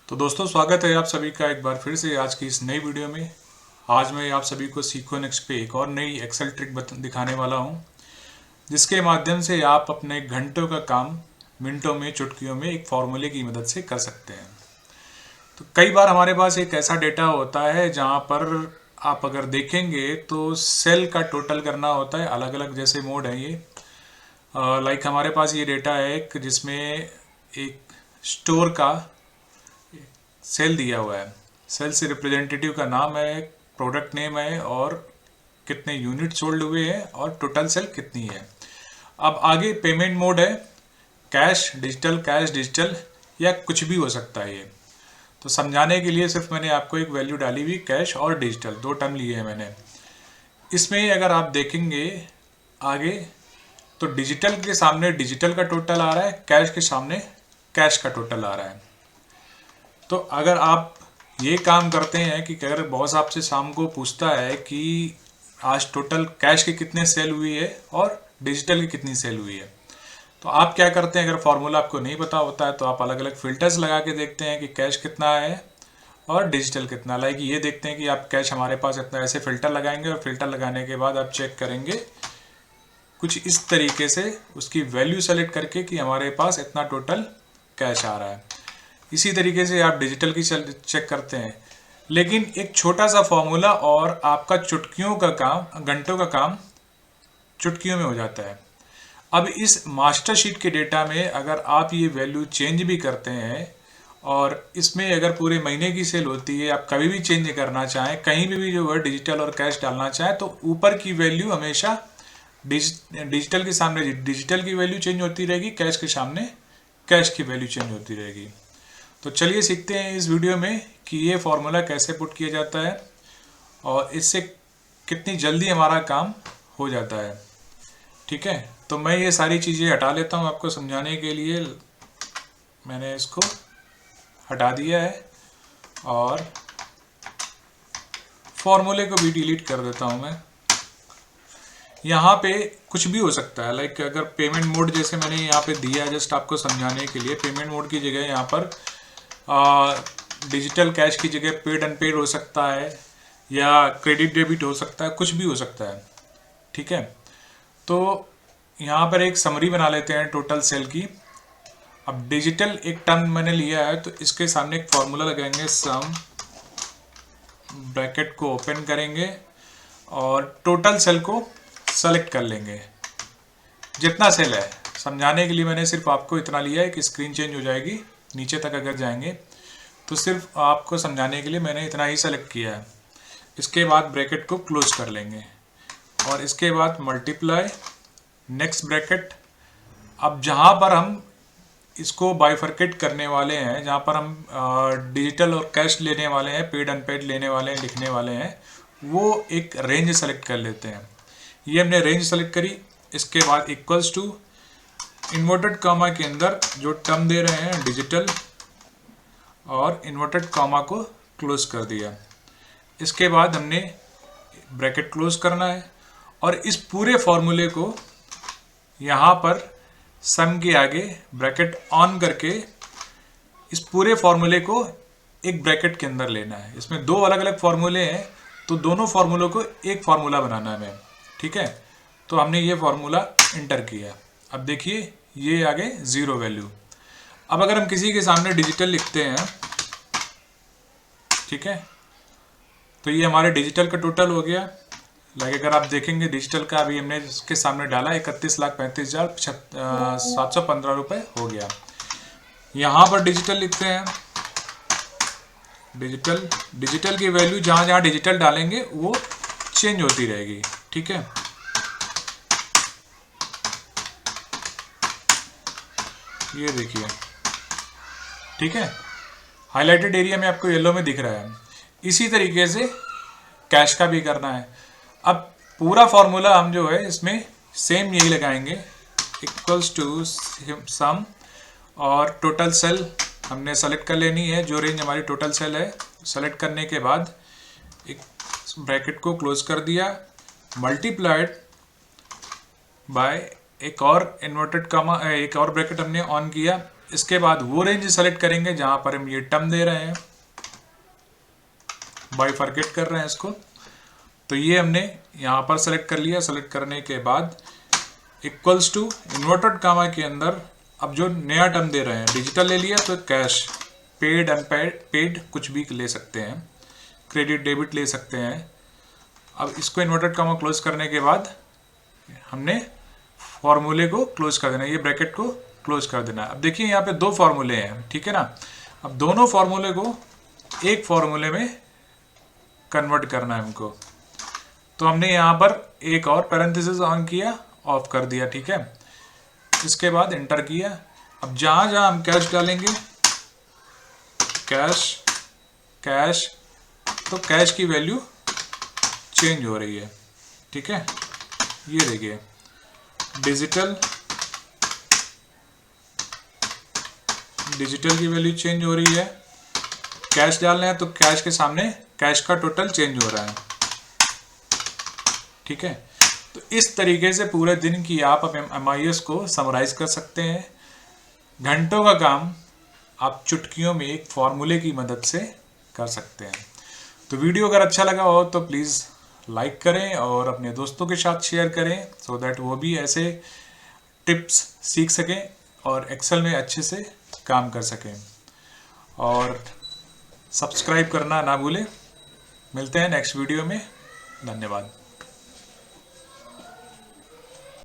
तो दोस्तों स्वागत है आप सभी का एक बार फिर से आज की इस नई वीडियो में। आज मैं आप सभी को सीक्वेंस पे एक और नई एक्सेल ट्रिक दिखाने वाला हूं, जिसके माध्यम से आप अपने घंटों का काम मिनटों में चुटकियों में एक फॉर्मूले की मदद से कर सकते हैं। तो कई बार हमारे पास एक ऐसा डेटा होता है जहां पर आप अगर देखेंगे तो सेल का टोटल करना होता है। अलग अलग जैसे मोड है ये, लाइक हमारे पास ये डेटा है एक जिसमें एक स्टोर का सेल दिया हुआ है। सेल से रिप्रेजेंटेटिव का नाम है, प्रोडक्ट नेम है और कितने यूनिट सोल्ड हुए हैं और टोटल सेल कितनी है। अब आगे पेमेंट मोड है, कैश डिजिटल या कुछ भी हो सकता है ये। तो समझाने के लिए सिर्फ मैंने आपको एक वैल्यू डाली हुई, कैश और डिजिटल दो टर्म लिए हैं मैंने। इसमें अगर आप देखेंगे आगे तो डिजिटल के सामने डिजिटल का टोटल आ रहा है, कैश के सामने कैश का टोटल आ रहा है। तो अगर आप ये काम करते हैं कि अगर बॉस आपसे शाम को पूछता है कि आज टोटल कैश की कितने सेल हुई है और डिजिटल की कितनी सेल हुई है, तो आप क्या करते हैं, अगर फॉर्मूला आपको नहीं पता होता है तो आप अलग अलग फिल्टर्स लगा के देखते हैं कि कैश कितना है और डिजिटल कितना। लाइक ये देखते हैं कि आप कैश हमारे पास इतना, ऐसे फिल्टर लगाएंगे और फिल्टर लगाने के बाद आप चेक करेंगे कुछ इस तरीके से उसकी वैल्यू सेलेक्ट करके कि हमारे पास इतना टोटल कैश आ रहा है। इसी तरीके से आप डिजिटल की चेक करते हैं। लेकिन एक छोटा सा फॉर्मूला और आपका चुटकियों का काम, घंटों का काम चुटकियों में हो जाता है। अब इस मास्टर शीट के डेटा में अगर आप ये वैल्यू चेंज भी करते हैं और इसमें अगर पूरे महीने की सेल होती है, आप कभी भी चेंज करना चाहें, कहीं भी जो है डिजिटल और कैश डालना चाहें, तो ऊपर की वैल्यू हमेशा डिजिटल के सामने डिजिटल की वैल्यू चेंज होती रहेगी, कैश के सामने कैश की वैल्यू चेंज होती रहेगी। तो चलिए सीखते हैं इस वीडियो में कि ये फॉर्मूला कैसे पुट किया जाता है और इससे कितनी जल्दी हमारा काम हो जाता है। ठीक है, तो मैं ये सारी चीज़ें हटा लेता हूँ आपको समझाने के लिए। मैंने इसको हटा दिया है और फॉर्मूले को भी डिलीट कर देता हूँ मैं। यहाँ पे कुछ भी हो सकता है, लाइक अगर पेमेंट मोड जैसे मैंने यहाँ पे दिया है जस्ट आपको समझाने के लिए, पेमेंट मोड की जगह यहाँ पर डिजिटल कैश की जगह पेड अनपेड हो सकता है या क्रेडिट डेबिट हो सकता है, कुछ भी हो सकता है। ठीक है, तो यहाँ पर एक समरी बना लेते हैं टोटल सेल की। अब डिजिटल एक टर्म मैंने लिया है तो इसके सामने एक फॉर्मूला लगाएंगे, सम, ब्रैकेट को ओपन करेंगे और टोटल सेल को सेलेक्ट कर लेंगे, जितना सेल है। समझाने के लिए मैंने सिर्फ आपको इतना लिया है कि स्क्रीन चेंज हो जाएगी, नीचे तक अगर जाएंगे तो सिर्फ आपको समझाने के लिए मैंने इतना ही सेलेक्ट किया है। इसके बाद ब्रैकेट को क्लोज कर लेंगे और इसके बाद मल्टीप्लाई, नेक्स्ट ब्रैकेट। अब जहाँ पर हम इसको बाइफरकेट करने वाले हैं, जहाँ पर हम डिजिटल और कैश लेने वाले हैं, पेड अनपेड लेने वाले हैं, लिखने वाले हैं, वो एक रेंज सेलेक्ट कर लेते हैं। ये हमने रेंज सेलेक्ट करी। इसके बाद इक्वल्स टू इन्वर्टेड कॉमा के अंदर जो टर्म दे रहे हैं डिजिटल और इन्वर्टेड कॉमा को क्लोज कर दिया। इसके बाद हमने ब्रैकेट क्लोज करना है और इस पूरे फॉर्मूले को यहाँ पर सम के आगे ब्रैकेट ऑन करके इस पूरे फॉर्मूले को एक ब्रैकेट के अंदर लेना है। इसमें दो अलग अलग फॉर्मूले हैं तो दोनों फॉर्मूलों को एक फॉर्मूला बनाना है हमें। ठीक है, तो हमने ये फॉर्मूला इंटर किया। अब देखिए ये आगे जीरो वैल्यू। अब अगर हम किसी के सामने डिजिटल लिखते हैं, ठीक है, तो ये हमारे डिजिटल का टोटल हो गया। लाइक अगर आप देखेंगे डिजिटल का अभी हमने इसके सामने डाला 31,35,715 रुपये हो गया। यहाँ पर डिजिटल लिखते हैं, डिजिटल की वैल्यू जहाँ जहाँ डिजिटल डालेंगे वो चेंज होती रहेगी। ठीक है, ये देखिए, ठीक है, हाईलाइटेड एरिया में आपको येलो में दिख रहा है। इसी तरीके से कैश का भी करना है। अब पूरा फॉर्मूला हम जो है इसमें सेम यही लगाएंगे, इक्वल्स टू सम और टोटल सेल हमने सेलेक्ट कर लेनी है, जो रेंज हमारी टोटल सेल है। सेलेक्ट करने के बाद एक ब्रैकेट को क्लोज कर दिया, मल्टीप्लाइड बाय एक और इन्वर्टेड कॉमा, एक और ब्रैकेट हमने ऑन किया। इसके बाद वो रेंज सेलेक्ट करेंगे जहाँ पर हम ये टर्म दे रहे हैं, बाइफरकेट कर रहे हैं इसको। तो ये हमने यहाँ पर सेलेक्ट कर लिया। सेलेक्ट करने के बाद इक्वल्स टू इन्वर्टेड कामा के अंदर अब जो नया टर्म दे रहे हैं, डिजिटल ले लिया तो कैश, पेड अनपेड, पेड कुछ भी ले सकते हैं, क्रेडिट डेबिट ले सकते हैं। अब इसको इन्वर्टेड कामा क्लोज करने के बाद हमने फॉर्मूले को क्लोज कर देना, ये ब्रैकेट को क्लोज कर देना। अब देखिए यहाँ पे दो फॉर्मूले हैं, ठीक है ना। अब दोनों फॉर्मूले को एक फॉर्मूले में कन्वर्ट करना है हमको। तो हमने यहाँ पर एक और पैरेंथेसिस ऑन किया, ऑफ कर दिया, ठीक है। इसके बाद एंटर किया। अब जहाँ जहाँ हम कैश डालेंगे, कैश कैश, तो कैश की वैल्यू चेंज हो रही है, ठीक है। ये देखिए डिजिटल, डिजिटल की वैल्यू चेंज हो रही है। कैश डालना है तो कैश के सामने कैश का टोटल चेंज हो रहा है, ठीक है। तो इस तरीके से पूरे दिन की आप MIS को समराइज कर सकते हैं। घंटों का काम आप चुटकियों में एक फॉर्मूले की मदद से कर सकते हैं। तो वीडियो अगर अच्छा लगा हो तो प्लीज़ लाइक करें और अपने दोस्तों के साथ शेयर करें, सो दैट वो भी ऐसे टिप्स सीख सकें और एक्सेल में अच्छे से काम कर सकें। और सब्सक्राइब करना ना भूलें। मिलते हैं नेक्स्ट वीडियो में। धन्यवाद।